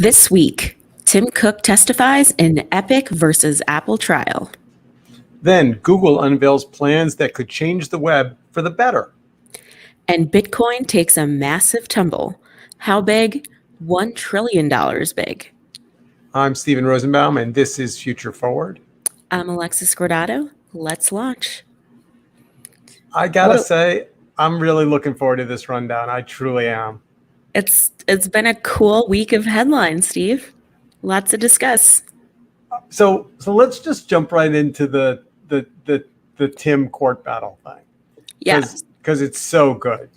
This week, Tim Cook testifies in Epic versus Apple trial. Then Google unveils plans that could change the web for the better. And Bitcoin takes a massive tumble. How big? $1 trillion big. I'm Steven Rosenbaum, and this is Future Forward. I'm Alexis Guardado. Let's launch. I gotta say, I'm really looking forward to this rundown. I truly am. It's been a cool week of headlines, Steve. Lots to discuss. So let's just jump right into the Tim court battle thing. Yeah. Because it's so good.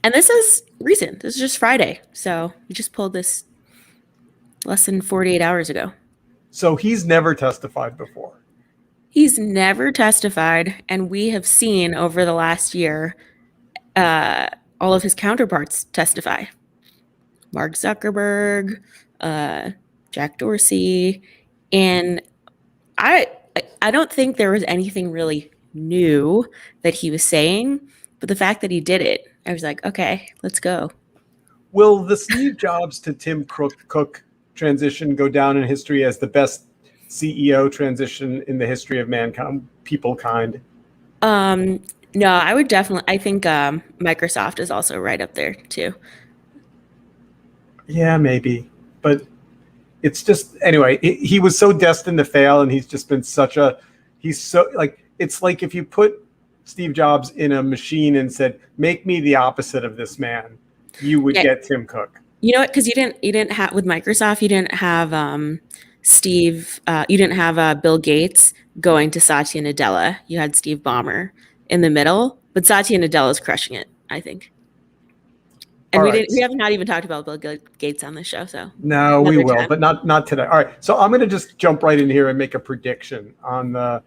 And this is recent. This is just Friday. So we just pulled this less than 48 hours ago. So he's never testified before. He's never testified, and we have seen over the last year all of his counterparts testify. Mark Zuckerberg, Jack Dorsey, and I don't think there was anything really new that he was saying, but the fact that he did it, I was like, okay, let's go. Will the Steve Jobs to Tim Cook transition go down in history as the best CEO transition in the history of mankind, peoplekind? No, I would definitely. I think Microsoft is also right up there too. Yeah, maybe, but it's just anyway. He was so destined to fail, and he's just been he's so like it's like if you put Steve Jobs in a machine and said, "Make me the opposite of this man," you would get Tim Cook. You know what? Because you didn't have with Microsoft, you didn't have Steve. You didn't have Bill Gates going to Satya Nadella. You had Steve Ballmer in the middle, but Satya Nadella is crushing it, I think. And we have not even talked about Bill Gates on this show, so no, we will, but not today. All right, so I'm going to just jump right in here and make a prediction on the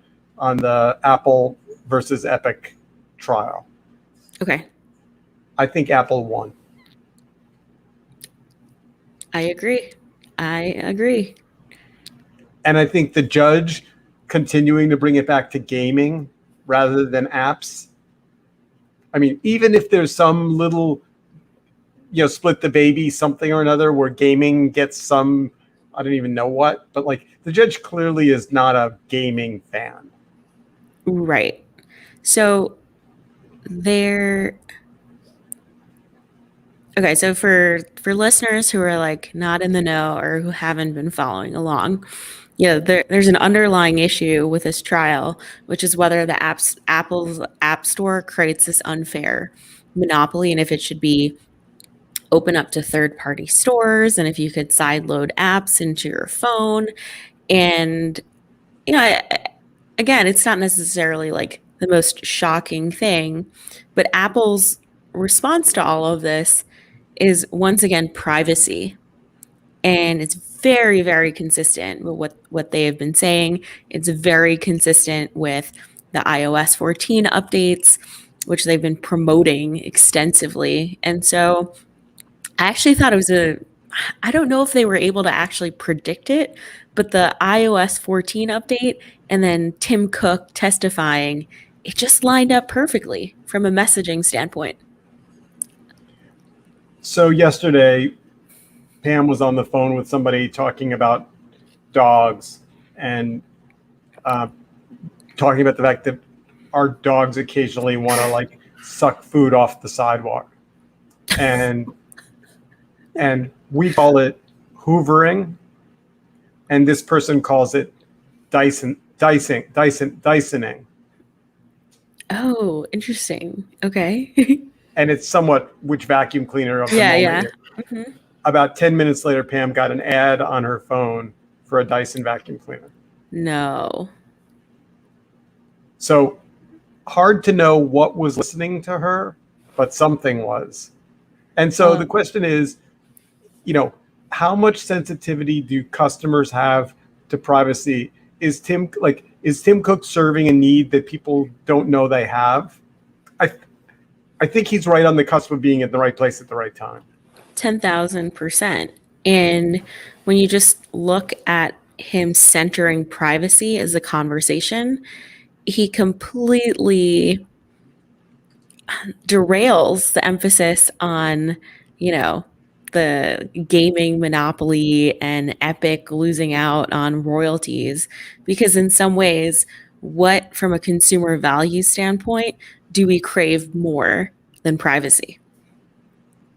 Apple versus Epic trial. Okay. I think Apple won. I agree. And I think the judge continuing to bring it back to gaming rather than apps. I mean, even if there's some little, split the baby something or another where gaming gets some, I don't even know what, but like the judge clearly is not a gaming fan. Right. So okay, so for listeners who are like not in the know or who haven't been following along, there's an underlying issue with this trial, which is whether Apple's App Store creates this unfair monopoly, and if it should be open up to third-party stores, and if you could sideload apps into your phone. And again, it's not necessarily like the most shocking thing, but Apple's response to all of this is once again privacy, and it's very, very consistent with what they have been saying. It's very consistent with the iOS 14 updates, which they've been promoting extensively. And so I actually thought it was I don't know if they were able to actually predict it, but the iOS 14 update and then Tim Cook testifying, it just lined up perfectly from a messaging standpoint. So yesterday, Pam was on the phone with somebody talking about dogs and talking about the fact that our dogs occasionally want to like suck food off the sidewalk. And we call it hoovering, and this person calls it Dysoning. Oh, interesting. Okay. And it's somewhat which vacuum cleaner of the moment. Yeah. Mm-hmm. About 10 minutes later, Pam got an ad on her phone for a Dyson vacuum cleaner. No. So hard to know what was listening to her, but something was. And so the question is, how much sensitivity do customers have to privacy? Is Tim Cook serving a need that people don't know they have? I think he's right on the cusp of being at the right place at the right time. 10,000%. And when you just look at him centering privacy as a conversation, he completely derails the emphasis on, the gaming monopoly and Epic losing out on royalties, because in some ways, what from a consumer value standpoint do we crave more than privacy?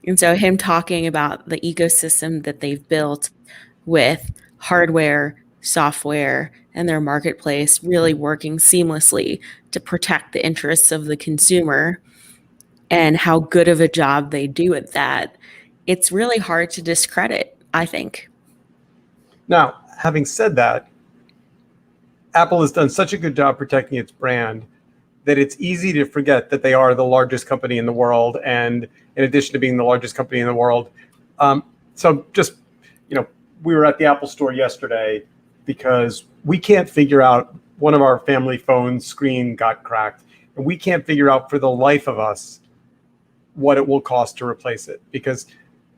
And so him talking about the ecosystem that they've built with hardware, software, and their marketplace really working seamlessly to protect the interests of the consumer and how good of a job they do at that, it's really hard to discredit, I think. Now, having said that, Apple has done such a good job protecting its brand that it's easy to forget that they are the largest company in the world. And in addition to being the largest company in the world, so just, we were at the Apple store yesterday because we can't figure out, one of our family phones screen got cracked, and we can't figure out for the life of us what it will cost to replace it, because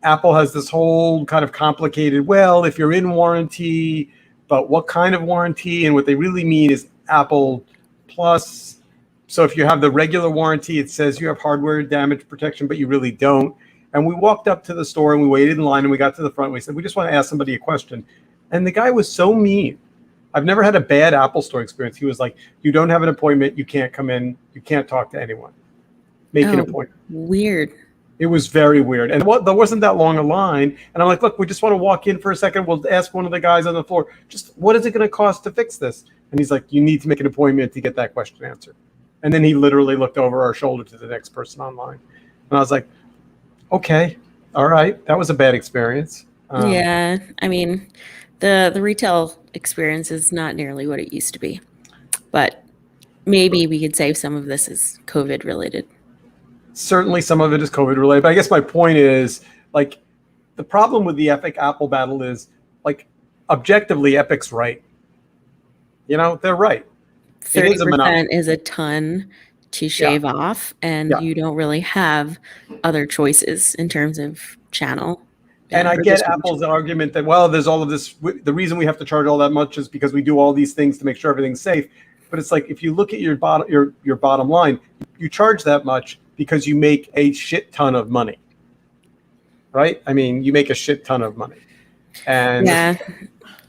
Apple has this whole kind of complicated, well, if you're in warranty, but what kind of warranty? And what they really mean is Apple Plus. So if you have the regular warranty, it says you have hardware damage protection, but you really don't. And we walked up to the store and we waited in line and we got to the front. And we said, we just want to ask somebody a question. And the guy was so mean. I've never had a bad Apple store experience. He was like, you don't have an appointment. You can't come in. You can't talk to anyone. Make an appointment. Weird. It was very weird. And there wasn't that long a line. And I'm like, look, we just want to walk in for a second. We'll ask one of the guys on the floor, just what is it going to cost to fix this? And he's like, you need to make an appointment to get that question answered. And then he literally looked over our shoulder to the next person online. And I was like, okay, all right. That was a bad experience. Yeah. I mean, the retail experience is not nearly what it used to be. But maybe we could say some of this is COVID related. Certainly some of it is COVID related. But I guess my point is, like, the problem with the Epic Apple battle is, like, objectively, Epic's right. They're right. 30% is a ton to shave off, and you don't really have other choices in terms of channel. And I get Apple's argument that, well, there's all of this. The reason we have to charge all that much is because we do all these things to make sure everything's safe. But it's like, if you look at your bottom line, you charge that much because you make a shit ton of money, right? I mean, you make a shit ton of money. And yeah,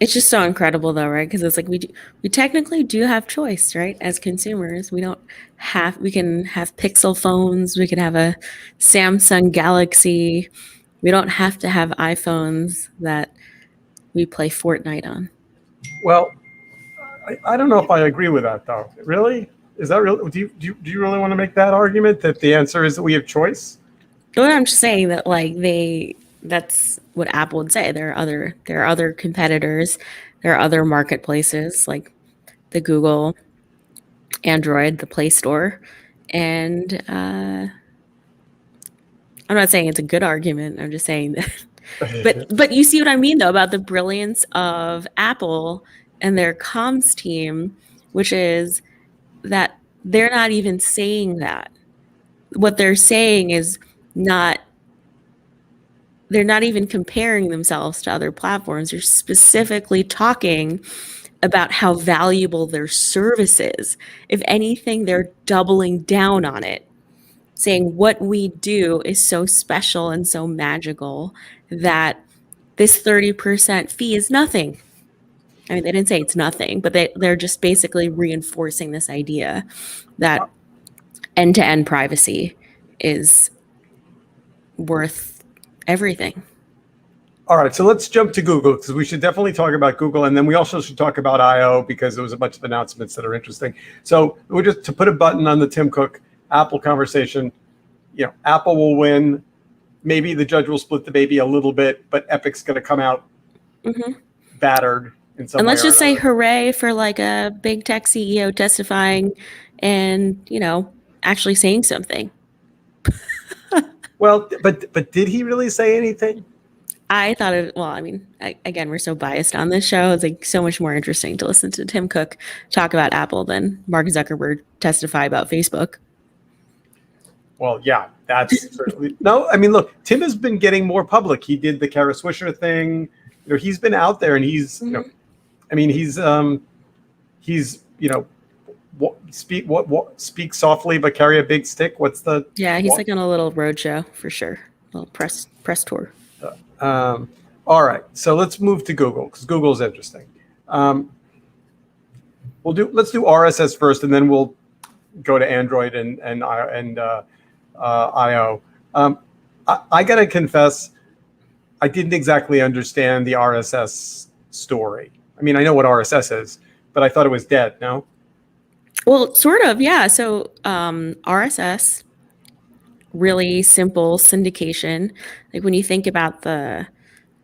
it's just so incredible though, right? Because it's like we technically do have choice, right? As consumers, we can have Pixel phones, we can have a Samsung Galaxy. We don't have to have iPhones that we play Fortnite on. Well, I don't know if I agree with that though. Really? Is that real? Do you really want to make that argument that the answer is that we have choice? Well, I'm just saying that, like, that's what Apple would say. There are other competitors, there are other marketplaces like the Google, Android, the Play Store, and I'm not saying it's a good argument. I'm just saying that. But you see what I mean though about the brilliance of Apple and their comms team, which is that they're not even saying that. What they're saying is they're not even comparing themselves to other platforms. They're specifically talking about how valuable their service is. If anything, they're doubling down on it, saying what we do is so special and so magical that this 30% fee is nothing. I mean, they didn't say it's nothing, but they're just basically reinforcing this idea that end-to-end privacy is worth everything. All right, so let's jump to Google, because we should definitely talk about Google, and then we also should talk about I/O, because there was a bunch of announcements that are interesting. So we're just to put a button on the Tim Cook Apple conversation. Apple will win. Maybe the judge will split the baby a little bit, but Epic's going to come out battered in some way. And let's just say hooray for like a big tech CEO testifying and, actually saying something. Well, but did he really say anything? I thought again, we're so biased on this show. It's like so much more interesting to listen to Tim Cook talk about Apple than Mark Zuckerberg testify about Facebook. Well, yeah, that's certainly no. I mean, look, Tim has been getting more public. He did the Kara Swisher thing. He's been out there, and he's, speak softly but carry a big stick. What's the? Yeah, he's like on a little road show for sure. A little press tour. All right, so let's move to Google because Google is interesting. Let's do RSS first, and then we'll go to Android and IO. I gotta confess, I didn't exactly understand the RSS story. I mean, I know what RSS is, but I thought it was dead. No. Well, sort of, yeah. So RSS, really simple syndication. Like when you think about the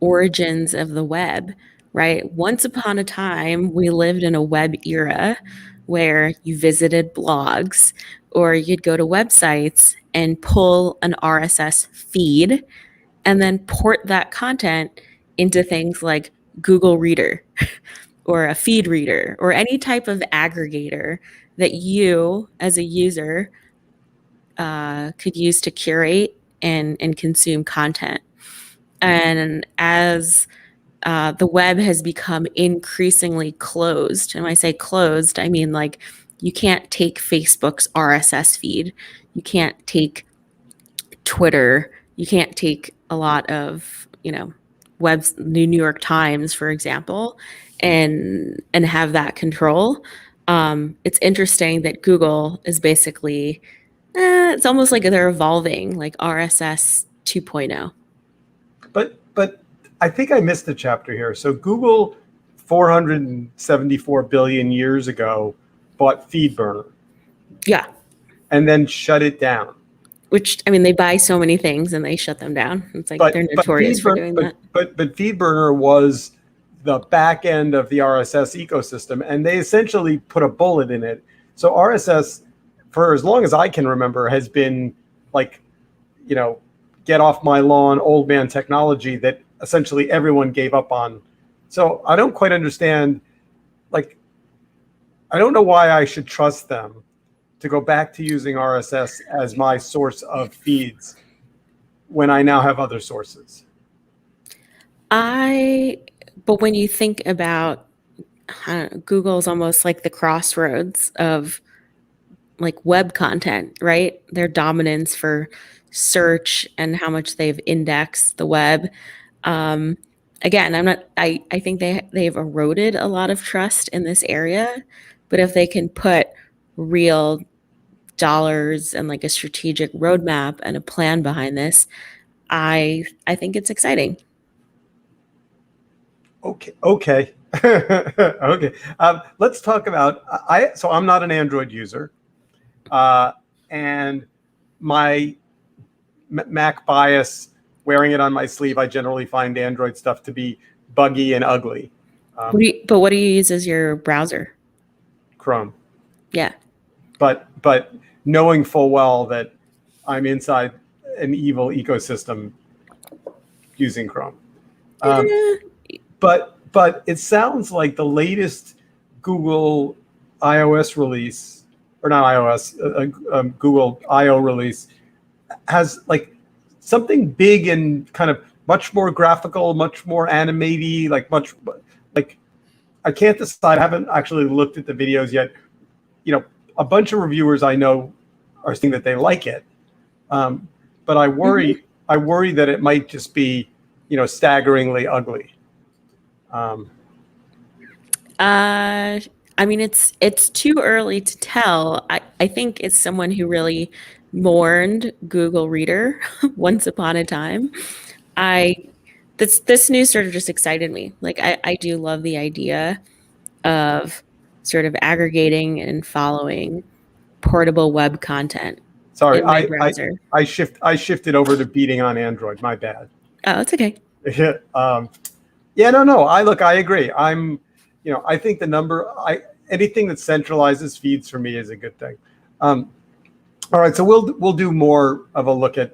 origins of the web, right? Once upon a time, we lived in a web era where you visited blogs or you'd go to websites and pull an RSS feed and then port that content into things like Google Reader or a feed reader or any type of aggregator that you as a user could use to curate and consume content. And as the web has become increasingly closed, and when I say closed, I mean like you can't take Facebook's RSS feed, you can't take Twitter, you can't take a lot of, webs, the New York Times, for example, and have that control. It's interesting that Google is basically, it's almost like they're evolving, like RSS 2.0. But I think I missed a chapter here. So Google, 474 billion years ago, bought FeedBurner Yeah. and then shut it down. Which, I mean, they buy so many things and they shut them down. It's like they're notorious for doing that. But FeedBurner was the back end of the RSS ecosystem, and they essentially put a bullet in it. So RSS, for as long as I can remember, has been like, get off my lawn, old man technology that essentially everyone gave up on. So I don't quite understand, like, I don't know why I should trust them to go back to using RSS as my source of feeds when I now have other sources. But when you think about Google's almost like the crossroads of like web content, right? Their dominance for search and how much they've indexed the web. Again, I think they've eroded a lot of trust in this area, but if they can put real dollars and like a strategic roadmap and a plan behind this, I think it's exciting. Okay. Okay. Let's talk about. So I'm not an Android user, and my Mac bias, wearing it on my sleeve, I generally find Android stuff to be buggy and ugly. But what do you use as your browser? Chrome. Yeah. But knowing full well that I'm inside an evil ecosystem using Chrome. But it sounds like the latest Google iOS release, or not iOS, Google I/O release has like something big and kind of much more graphical, much more animated, like I can't decide. I haven't actually looked at the videos yet. A bunch of reviewers I know are saying that they like it, but I worry. Mm-hmm. I worry that it might just be, staggeringly ugly. I mean, it's too early to tell. I think it's someone who really mourned Google Reader once upon a time. This news sort of just excited me. Like I do love the idea of sort of aggregating and following portable web content. Sorry, I shifted over to beating on Android. My bad. Oh, it's okay. Yeah, no. I agree. I think anything that centralizes feeds for me is a good thing. All right, so we'll do more of a look at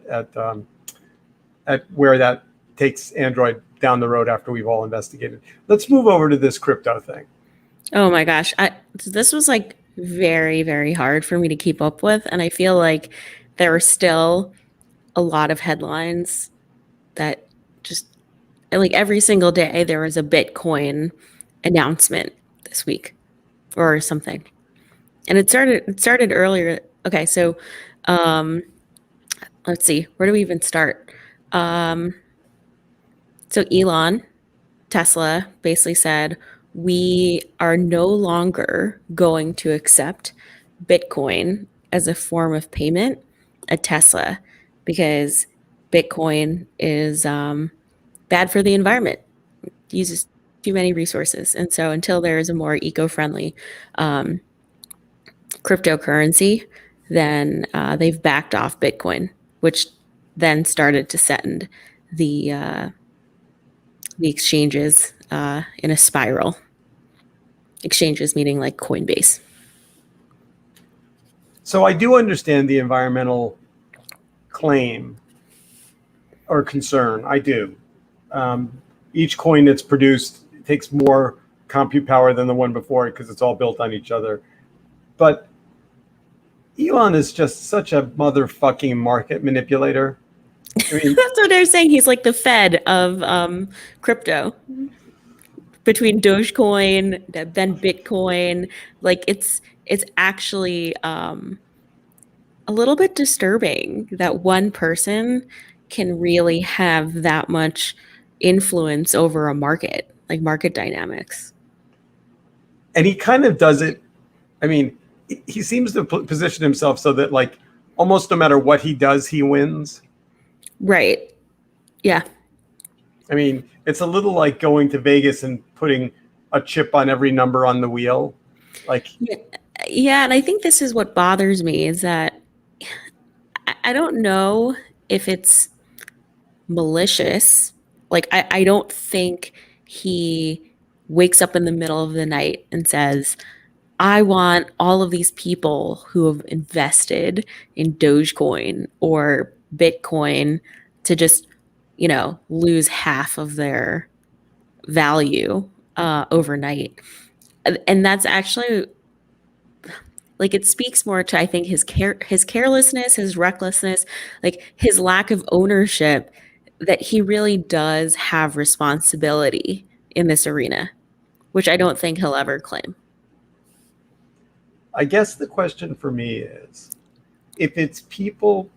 where that takes Android down the road after we've all investigated. Let's move over to this crypto thing. Oh my gosh, this was like very, very hard for me to keep up with, and I feel like there are still a lot of headlines that just like every single day there was a Bitcoin announcement this week or something, and it started earlier. Okay, so let's see, where do we even start? So Elon, Tesla, basically said, we are no longer going to accept Bitcoin as a form of payment at Tesla because Bitcoin is bad for the environment, uses too many resources. And so until there is a more eco-friendly um, cryptocurrency, then they've backed off Bitcoin, which then started to send the uh, the exchanges in a spiral. Exchanges meaning like Coinbase. So I do understand the environmental claim or concern. I do. Each coin that's produced takes more compute power than the one before it because it's all built on each other. But Elon is just such a motherfucking market manipulator. I mean, That's what they're saying. He's like the Fed of crypto. Between Dogecoin, then Bitcoin, like it's actually a little bit disturbing that one person can really have that much influence over a market, like market dynamics. and he kind of does it. I mean, he seems to position himself so that like almost no matter what he does, he wins. Right. Yeah. I mean, it's a little like going to Vegas and putting a chip on every number on the wheel. Like, Yeah, yeah, and I think this is what bothers me is that I don't know if it's malicious. Like I don't think he wakes up in the middle of the night and says, I want all of these people who have invested in Dogecoin or Bitcoin to just, lose half of their value overnight. And that's actually like it speaks more to I think his carelessness, his recklessness, like his lack of ownership that he really does have responsibility in this arena, which I don't think he'll ever claim. I guess the question for me is if it's people,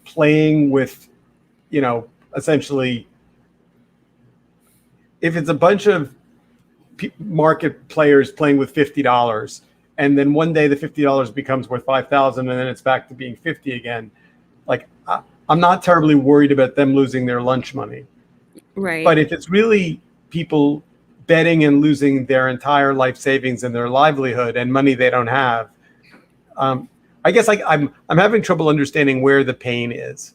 playing with, essentially, if it's a bunch of market players playing with $50 and then one day the $50 becomes worth 5,000 and then it's back to being 50 again, like I'm not terribly worried about them losing their lunch money. Right. But if it's really people betting and losing their entire life savings and their livelihood and money they don't have, I guess I'm having trouble understanding where the pain is.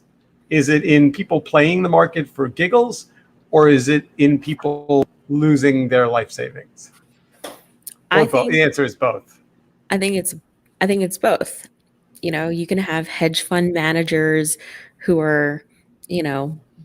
Is it in people playing the market for giggles, or is it in people losing their life savings? The answer is both. I think it's both. You can have hedge fund managers who are,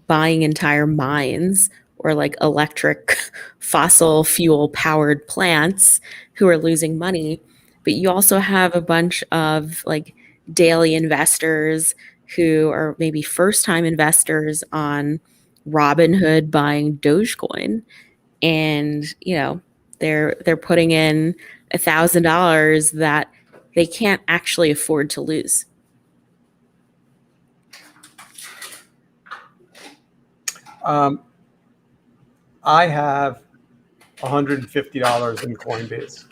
buying entire mines or like electric fossil fuel powered plants who are losing money. But you also have a bunch of like daily investors who are maybe first time investors on Robinhood buying Dogecoin. And, they're putting in $1,000 that they can't actually afford to lose. I have $150 in Coinbase.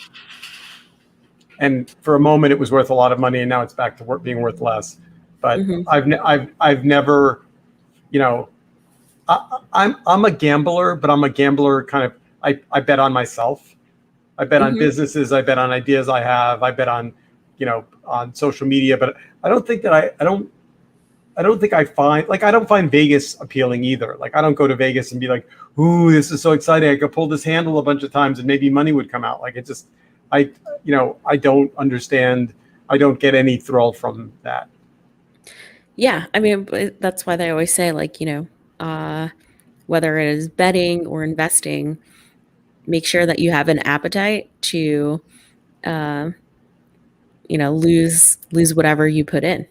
And for a moment, it was worth a lot of money, and now it's back to being worth less. But I've never, I'm a gambler, but I'm a gambler kind of. I bet on myself. I bet on businesses. I bet on ideas I have. I bet on, on social media. But I don't think that I don't think I don't find Vegas appealing either. Like I don't go to Vegas and be like, ooh, this is so exciting. I could pull this handle a bunch of times and maybe money would come out. Like it just, I don't understand. I don't get any thrill from that. Yeah. I mean, that's why they always say like, whether it is betting or investing, make sure that you have an appetite to, lose whatever you put in.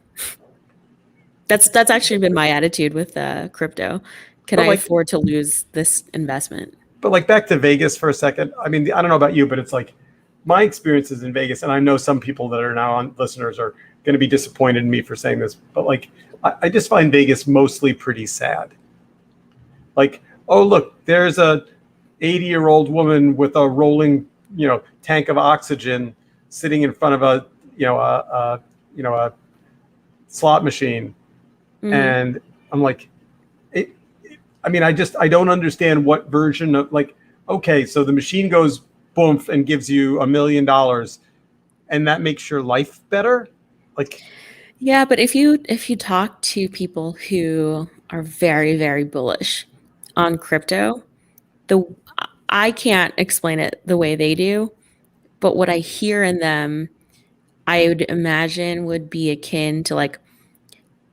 That's actually been my attitude with crypto. Can I afford to lose this investment? But like back to Vegas for a second. I mean, I don't know about you, but it's like my experiences in Vegas, and I know some people that are now on listeners are going to be disappointed in me for saying this, but like I just find Vegas mostly pretty sad. Like, oh look, there's a 80-year-old woman with a rolling, tank of oxygen sitting in front of a slot machine, Mhm. and I'm like, I don't understand what version of, like, okay, so the machine goes boom and gives you $1 million, and that makes your life better, like. Yeah, but if you talk to people who are very, very bullish on crypto, the I can't explain it the way they do, but what I hear in them, I would imagine would be akin to like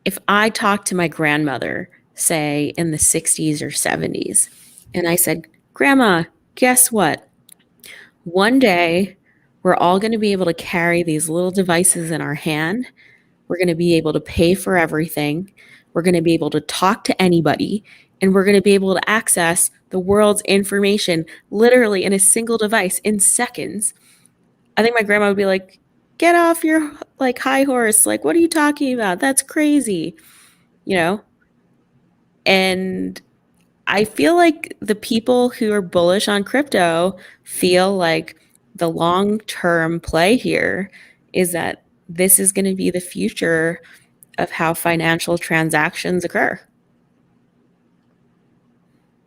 if I talked to my grandmother, say in the 60s or 70s, and I said, "Grandma, guess what? One day we're all going to be able to carry these little devices in our hand. We're going to be able to pay for everything. We're going to be able to talk to anybody, and we're going to be able to access the world's information literally in a single device in seconds." I think my grandma would be like, "Get off your like high horse. Like, what are you talking about? That's crazy." You know? And I feel like the people who are bullish on crypto feel like the long-term play here is that this is going to be the future of how financial transactions occur.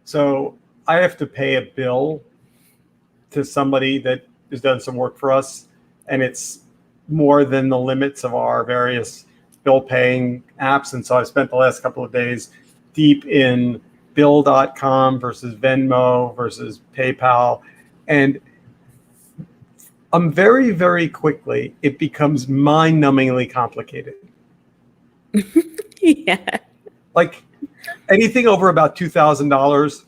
So I have to pay a bill to somebody that has done some work for us, and it's more than the limits of our various bill paying apps. And so I've spent the last couple of days deep in Bill.com versus Venmo versus PayPal. And very, very quickly, it becomes mind numbingly complicated. Yeah. Like anything over about $2,000,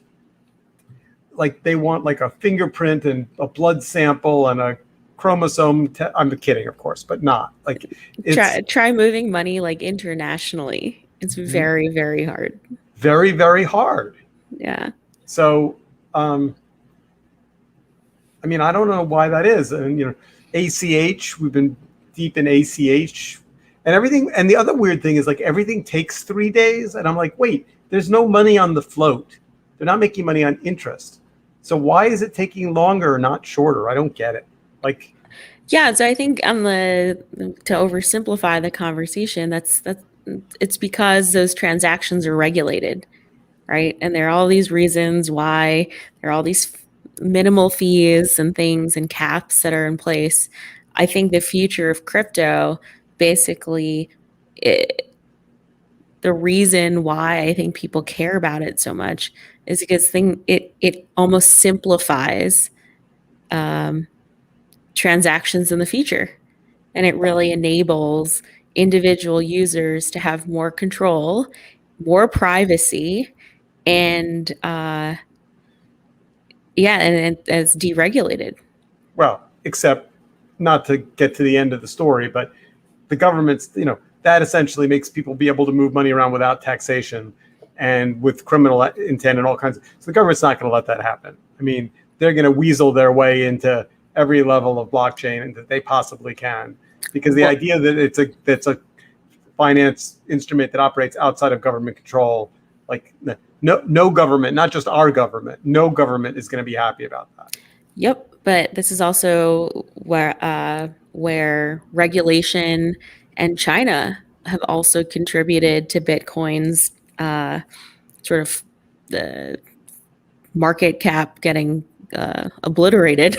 like they want like a fingerprint and a blood sample and a chromosome. I'm kidding, of course, but not like it's Try moving money like internationally. It's very, very hard. very, very hard. Yeah. So, I don't know why that is. And, ACH, we've been deep in ACH and everything. And the other weird thing is like everything takes 3 days. And I'm like, wait, there's no money on the float. They're not making money on interest. So why is it taking longer, not shorter? I don't get it. Like, Yeah, so I think on the to oversimplify the conversation, that's it's because those transactions are regulated, right? And there are all these reasons why there are all these minimal fees and things and caps that are in place. I think the future of crypto basically the reason why I think people care about it so much is because it almost simplifies um, transactions in the future, and it really enables individual users to have more control, more privacy, and yeah, and it's deregulated. well, except not to get to the end of the story, but the government's, that essentially makes people be able to move money around without taxation and with criminal intent and all kinds of. So the government's not going to let that happen. I mean, they're going to weasel their way into every level of blockchain that they possibly can, because the idea that it's a finance instrument that operates outside of government control, like no government, not just our government, no government is going to be happy about that. Yep, but this is also where regulation and China have also contributed to Bitcoin's sort of the market cap getting obliterated.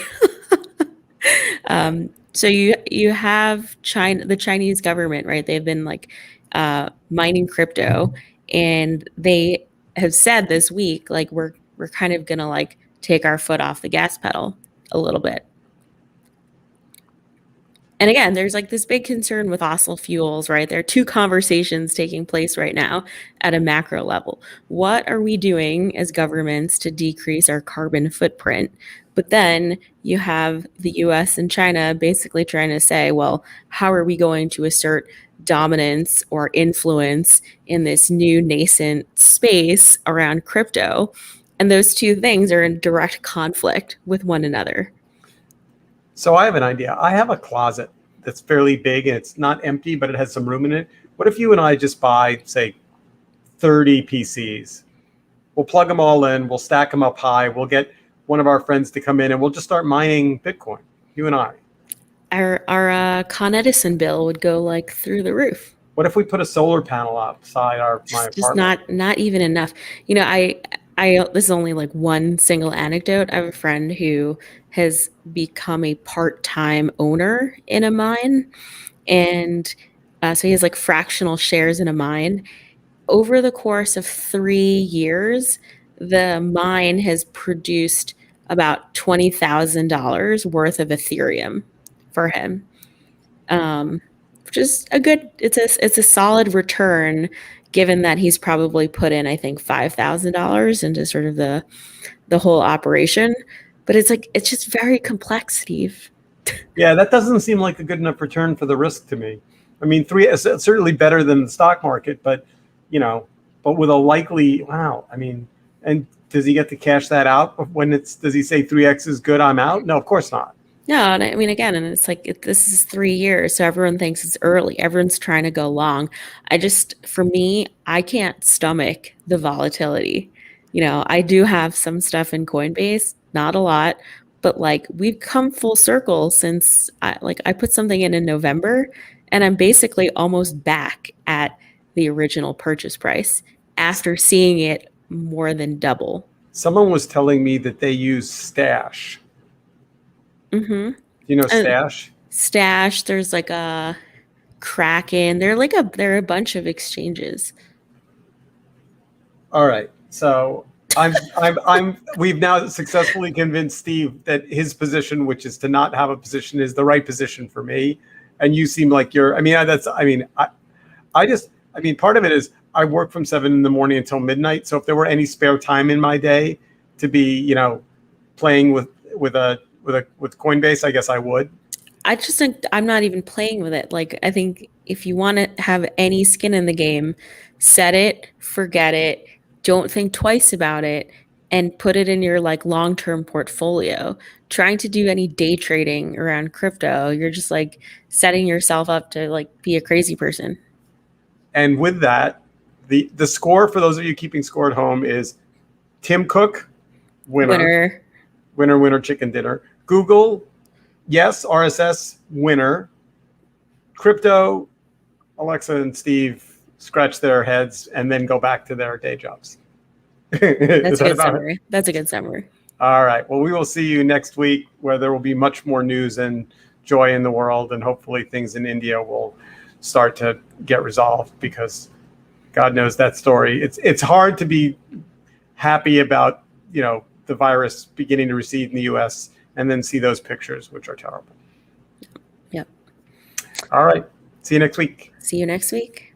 So you have China, the Chinese government, right? They've been like mining crypto, and they have said this week, like we're kind of gonna like take our foot off the gas pedal a little bit. And again, there's like this big concern with fossil fuels, right? There are two conversations taking place right now at a macro level. What are we doing as governments to decrease our carbon footprint? But then you have the US and China basically trying to say, well, how are we going to assert dominance or influence in this new nascent space around crypto? And those two things are in direct conflict with one another. So I have an idea. I have a closet that's fairly big and it's not empty, but it has some room in it. What if you and I just buy, say, 30 PCs We'll plug them all in. We'll stack them up high. We'll get one of our friends to come in, and we'll just start mining Bitcoin. You and I. Our Con Edison bill would go like through the roof. What if we put a solar panel outside my Just apartment? not even enough. You know, this is only like one single anecdote. I have a friend who has become a part-time owner in a mine, and so he has like fractional shares in a mine. Over the course of 3 years, the mine has produced about $20,000 worth of Ethereum for him. Which is it's a solid return given that he's probably put in, I think, $5,000 into sort of the whole operation. But it's just very complex, Steve. Yeah, that doesn't seem like a good enough return for the risk to me. I mean, three is certainly better than the stock market, but but with a likely wow. I mean, and does he get to cash that out when does he say 3x is good, I'm out? No, of course not. No, and I mean, again, and it's like this is 3 years, so everyone thinks it's early. Everyone's trying to go long. For me, I can't stomach the volatility. I do have some stuff in Coinbase, not a lot, but like we've come full circle since I put something in November, and I'm basically almost back at the original purchase price after seeing it more than double. Someone was telling me that they use Stash. Mm-hmm. You know Stash? Stash, there's like a Kraken. There are a bunch of exchanges. All right. So we've now successfully convinced Steve that his position, which is to not have a position, is the right position for me. And you seem like part of it is I work from 7 a.m. until midnight. So if there were any spare time in my day to be, playing with Coinbase, I guess I would. I just think I'm not even playing with it. Like, I think if you want to have any skin in the game, set it, forget it, don't think twice about it, and put it in your like long-term portfolio. Trying to do any day trading around crypto, you're just like setting yourself up to like be a crazy person. And with that, the score for those of you keeping score at home is Tim Cook, winner, chicken dinner. Google, yes, RSS, winner. Crypto, Alexa and Steve scratch their heads and then go back to their day jobs. That's a good summary. That's a good summary. All right. Well, we will see you next week where there will be much more news and joy in the world, and hopefully things in India will start to get resolved, because God knows that story. It's hard to be happy about, the virus beginning to recede in the US and then see those pictures, which are terrible. Yep. All right. See you next week. See you next week.